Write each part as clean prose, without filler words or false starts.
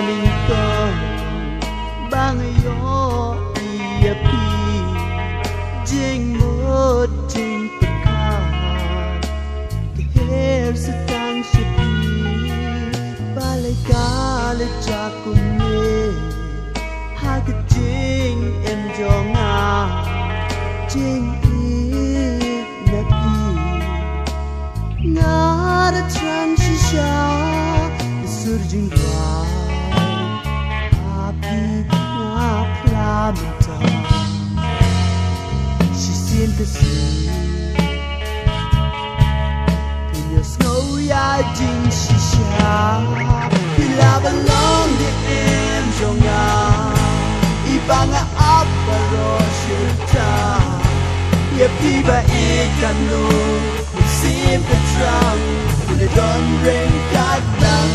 ningkong bangayo iya pi jing một jing pekan keher setang sepi balai kala jakumne hak jing em jonga jing ik napi ngara tram shisha surging she seemed to see in your snow yard jing shisha pila balong the em jonga ibanga aparo shita ye piba ikanu seemed to drown in the dawn rain got down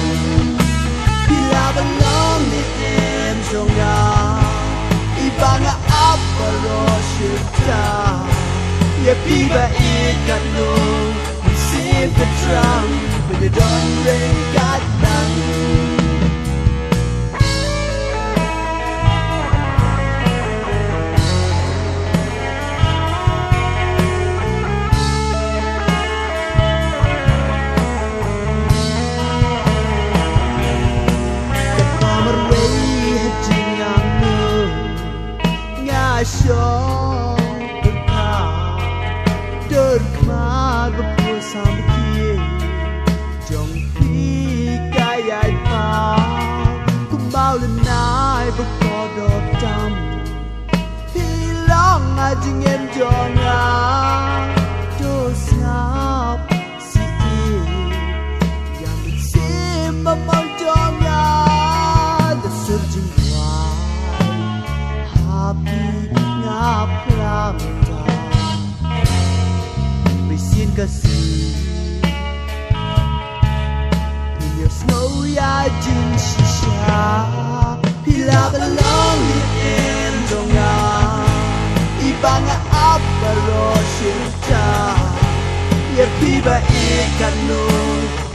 pila balong the em jonga ibanga aparo shita ye piba ikanu seemed to drown when the dawn rain got down Shong berka derkmar berpusam kie jong pi kayai pa kumbau lenai berkodok tam hilang ajing em jonga dos ngap si yang bersim memau jonga the surging happy Pramda Mesin kasih Pilih snow ya jin shisha Pila balong di em jonga Ibanga aparo shita Ye piba ikanu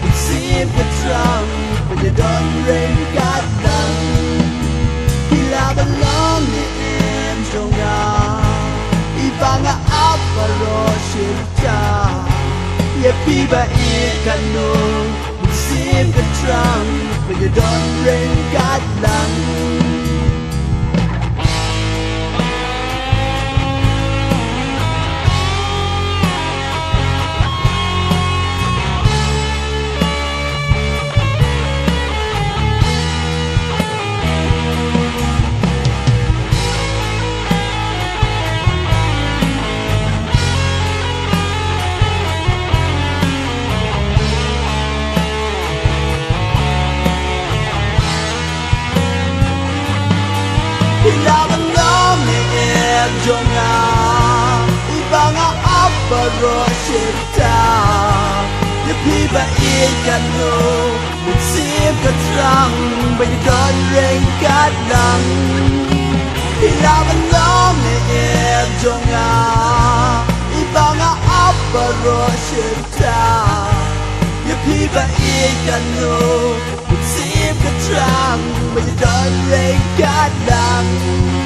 Mesin ketrang When the dawn rain got down Pila balong di em jonga Ibanga aparo shita Ye piba ikanu Musim ketrang When the dawn rain got lang jonga ibanga aparo shita ye piba ikanu musim ketrang by the dawn rain got down ilaban long jonga ibanga aparo shita ye piba ikanu musim ketrang by the dawn rain got down